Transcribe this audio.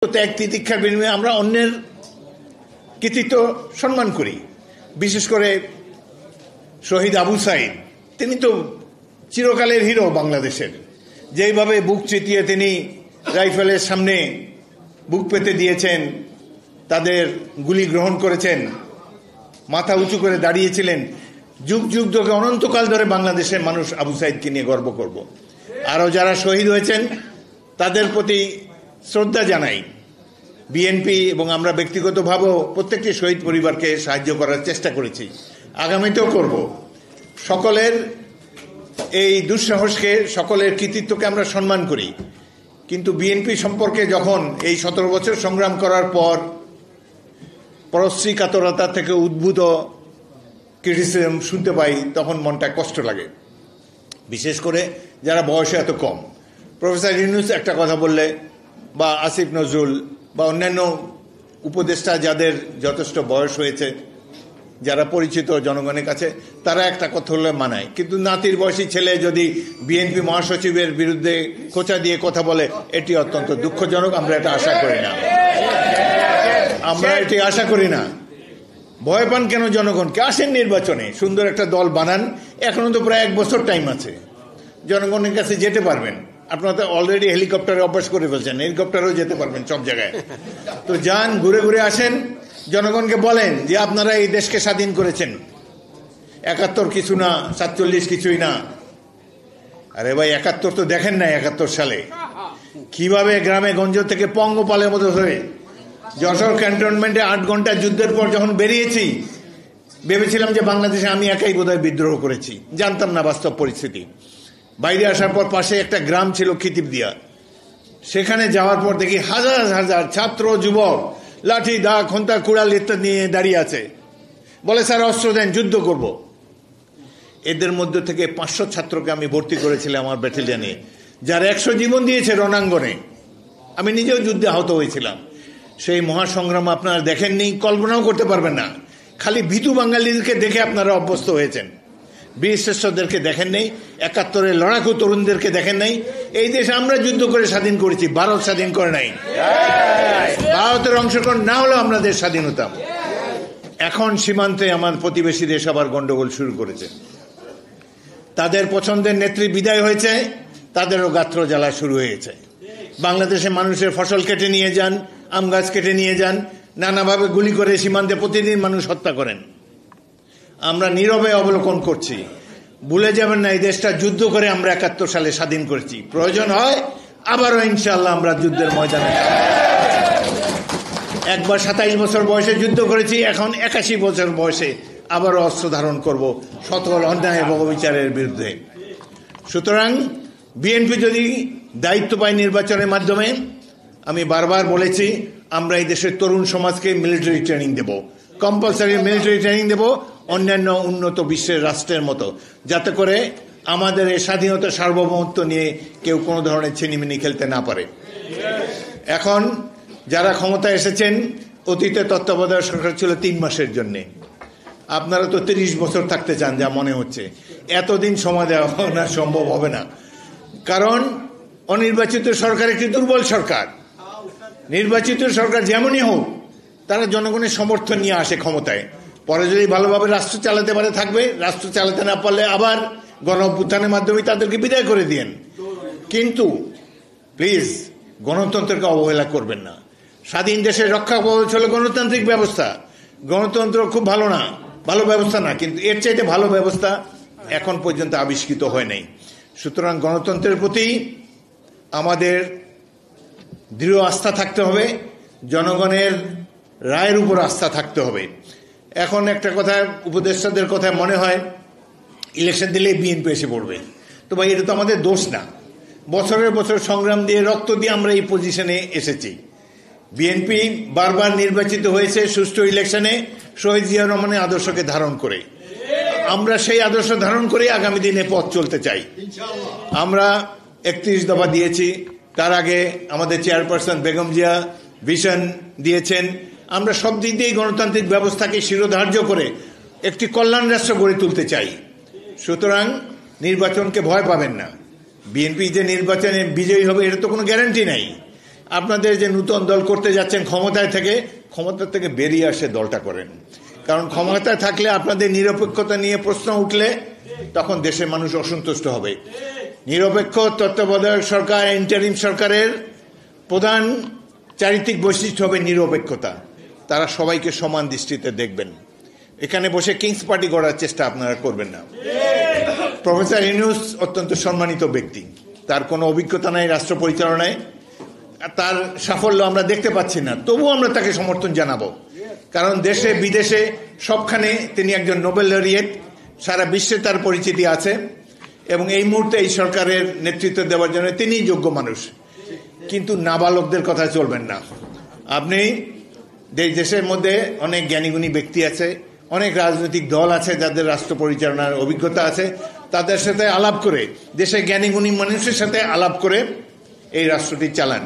ত্যাগ তিতিক্ষার বিনিময়ে আমরা অন্যের কৃতিত্ব সম্মান করি। বিশেষ করে শহীদ আবু সাইদ, তিনি তো চিরকালের হিরো বাংলাদেশের। যেইভাবে বুক চিতিয়ে তিনি রাইফেলের সামনে বুক পেতে দিয়েছেন, তাদের গুলি গ্রহণ করেছেন, মাথা উঁচু করে দাঁড়িয়েছিলেন, যুগ যুগ ধরে অনন্তকাল ধরে বাংলাদেশের মানুষ আবু সাইদকে নিয়ে গর্ব করব। আরও যারা শহীদ হয়েছেন তাদের প্রতি শ্রদ্ধা জানাই। বিএনপি এবং আমরা ব্যক্তিগতভাবেও প্রত্যেকটি শহীদ পরিবারকে সাহায্য করার চেষ্টা করেছি, আগামীতেও করব। সকলের এই দুঃসাহসকে, সকলের কৃতিত্বকে আমরা সম্মান করি। কিন্তু বিএনপি সম্পর্কে যখন এই 17 বছর সংগ্রাম করার পর পরশ্রী কাতরতা থেকে উদ্ভূত ক্রিটিসিজম শুনতে পাই, তখন মনটা কষ্ট লাগে। বিশেষ করে যারা বয়সে এত কম। প্রফেসর ইউনূস একটা কথা বললে, বা আসিফ নজরুল, বা অন্যান্য উপদেষ্টা যাদের যথেষ্ট বয়স হয়েছে, যারা পরিচিত জনগণের কাছে, তারা একটা কথা হলে মানায়। কিন্তু নাতির বয়সী ছেলে যদি বিএনপি মহাসচিবের বিরুদ্ধে খোঁচা দিয়ে কথা বলে, এটি অত্যন্ত দুঃখজনক। আমরা এটা আশা করি না। ভয় পান কেন জনগণকে? আসেন নির্বাচনে, সুন্দর একটা দল বানান। এখনো তো প্রায় 1 বছর টাইম আছে, জনগণের কাছে যেতে পারবেন। আপনারা তো অলরেডি হেলিকপ্টারে অভ্যাস করে ফেলছেন, হেলিকপ্টারেও যেতে পারবেন সব জায়গায়। তো যান, ঘুরে ঘুরে আসেন, জনগণকে বলেন যে আপনারা এই দেশকে স্বাধীন করেছেন। 71 কিছু না, 47 কিছুই না। আরে ভাই, 71 তো দেখেন না? 71 সালে কিভাবে গ্রামে গঞ্জ থেকে পঙ্গপালের মতো হয়ে যশোর ক্যান্টনমেন্টে 8 ঘন্টা যুদ্ধের পর যখন বেরিয়েছি, ভেবেছিলাম যে বাংলাদেশে আমি একাই বোধহয় বিদ্রোহ করেছি। জানতাম না বাস্তব পরিস্থিতি। বাইরে আসার পর পাশে একটা গ্রাম ছিল খিতিবদিয়া, সেখানে যাওয়ার পর দেখি হাজার হাজার ছাত্র যুবক লাঠি, দা, খন্তা, কুড়াল ইত্যাদি নিয়ে দাঁড়িয়ে আছে। বলে, স্যার অস্ত্র দেন, যুদ্ধ করব। এদের মধ্যে থেকে 500 ছাত্রকে আমি ভর্তি করেছিলাম আমার ব্যাটালিয়নে, যার 100 জীবন দিয়েছে রণাঙ্গনে। আমি নিজেও যুদ্ধে আহত হয়েছিলাম। সেই মহাসংগ্রাম আপনারা দেখেননি, কল্পনাও করতে পারবেন না। খালি ভীতু বাঙালিদেরকে দেখে আপনারা অভ্যস্ত হয়েছেন, বীর শ্রেষ্ঠদেরকে দেখেন নাই, 71-এর লড়াকু তরুণদেরকে দেখেন নাই। এই দেশ আমরা যুদ্ধ করে স্বাধীন করেছি, ভারত স্বাধীন করে নাই। ভারতের অংশগ্রহণ না হলেও আমরা দেশ স্বাধীন হতাম। এখন সীমান্তে আমার প্রতিবেশী দেশ আবার গন্ডগোল শুরু করেছে। তাদের পছন্দের নেত্রী বিদায় হয়েছে, তাদেরও গাত্র জ্বালা শুরু হয়েছে। বাংলাদেশে মানুষের ফসল কেটে নিয়ে যান, আম গাছ কেটে নিয়ে যান, নানাভাবে গুলি করে সীমান্তে প্রতিদিন মানুষ হত্যা করেন। আমরা নীরবে অবলোকন করছি। ভুলে যাবেন না, এই দেশটা যুদ্ধ করে আমরা 71 সালে স্বাধীন করেছি। প্রয়োজন হয় আবারও ইনশাআল্লাহ আমরা যুদ্ধের ময়দানে। একবার 27 বছর বয়সে যুদ্ধ করেছি, এখন 81 বছর বয়সে আবারও অস্ত্র ধারণ করব সকল অন্যায় এবং অবিচারের বিরুদ্ধে। সুতরাং বিএনপি যদি দায়িত্ব পায় নির্বাচনের মাধ্যমে, আমি বারবার বলেছি, আমরা এই দেশের তরুণ সমাজকে মিলিটারি ট্রেনিং দেব, কম্পালসারি মিলিটারি ট্রেনিং দেব, অন্যান্য উন্নত বিশ্বের রাষ্ট্রের মতো, যাতে করে আমাদের এই স্বাধীনতা সার্বভৌমত্ব নিয়ে কেউ কোনো ধরনের ছিনিমিনি খেলতে না পারে। এখন যারা ক্ষমতায় এসেছেন, অতীতে তত্ত্বাবধায়ক সরকার ছিল 3 মাসের জন্য। আপনারা তো 30 বছর থাকতে চান যা মনে হচ্ছে। এতদিন সময় দেওয়া না, সম্ভব হবে না। কারণ অনির্বাচিত সরকার একটি দুর্বল সরকার। নির্বাচিত সরকার যেমনই হোক, তারা জনগণের সমর্থন নিয়ে আসে ক্ষমতায়। পরে যদি ভালোভাবে রাষ্ট্র চালাতে পারে থাকবে, রাষ্ট্র চালাতে না পারলে আবার গণ অভ্যুত্থানের মাধ্যমে তাদেরকে বিদায় করে দিন। কিন্তু প্লিজ, গণতন্ত্রকে অবহেলা করবেন না। স্বাধীন দেশের রক্ষা কবচ হলো গণতান্ত্রিক ব্যবস্থা। গণতন্ত্র খুব ভালো না, ভালো ব্যবস্থা না, কিন্তু এর চাইতে ভালো ব্যবস্থা এখন পর্যন্ত আবিষ্কৃত হয় নাই। সুতরাং গণতন্ত্রের প্রতি আমাদের দৃঢ় আস্থা থাকতে হবে, জনগণের রায়ের উপর আস্থা থাকতে হবে। এখন একটা কথা, উপদেষ্টাদের কথা মনে হয় ইলেকশন দিলেই বিএনপি এসে পড়বে। তো ভাই, এটা তো আমাদের দোষ না। বছরের বছর সংগ্রাম দিয়ে, রক্ত দিয়ে আমরা এই পজিশনে এসেছি। বিএনপি বারবার নির্বাচিত হয়েছে সুষ্ঠু ইলেকশনে শহীদ জিয়াউর রহমানের আদর্শকে ধারণ করে। আমরা সেই আদর্শ ধারণ করে আগামী দিনে পথ চলতে চাই। আমরা 31 দফা দিয়েছি, তার আগে আমাদের চেয়ারপারসন বেগম জিয়া ভিশন দিয়েছেন। আমরা সব দিক দিয়ে গণতান্ত্রিক ব্যবস্থাকে শিরোধার্য করে একটি কল্যাণ রাষ্ট্র গড়ে তুলতে চাই। সুতরাং নির্বাচনকে ভয় পাবেন না। বিএনপি যে নির্বাচনে বিজয়ী হবে, এটা তো কোনো গ্যারান্টি নাই। আপনাদের যে নূতন দল করতে যাচ্ছেন ক্ষমতা থেকে বেরিয়ে আসে দলটা করেন। কারণ ক্ষমতায় থাকলে আপনাদের নিরপেক্ষতা নিয়ে প্রশ্ন উঠলে তখন দেশের মানুষ অসন্তুষ্ট হবে। নিরপেক্ষ তত্ত্বাবধায়ক সরকার, ইন্টারিম সরকারের প্রধান চারিত্রিক বৈশিষ্ট্য হবে নিরপেক্ষতা। তারা সবাইকে সমান দৃষ্টিতে দেখবেন। এখানে বসে কিংস পার্টি করার চেষ্টা আপনারা করবেন না। প্রফেসর ইউনূস অত্যন্ত সম্মানিত ব্যক্তি, তার কোনো অভিজ্ঞতা নাই রাষ্ট্র পরিচালনায়, তার সাফল্য আমরা দেখতে পাচ্ছি না, তবুও আমরা তাকে সমর্থন জানাবো। কারণ দেশে বিদেশে সবখানে তিনি একজন নোবেল লরিয়েট, সারা বিশ্বে তার পরিচিতি আছে এবং এই মুহূর্তে এই সরকারের নেতৃত্ব দেওয়ার জন্য তিনিই যোগ্য মানুষ। কিন্তু নাবালকদের কথা চলবেন না। আপনি দেশের মধ্যে অনেক জ্ঞানীগুণী ব্যক্তি আছে, অনেক রাজনৈতিক দল আছে যাদের রাষ্ট্র পরিচালনার অভিজ্ঞতা আছে, তাদের সাথে আলাপ করে, দেশের জ্ঞানীগুণী মানুষের সাথে আলাপ করে এই রাষ্ট্রটি চালান।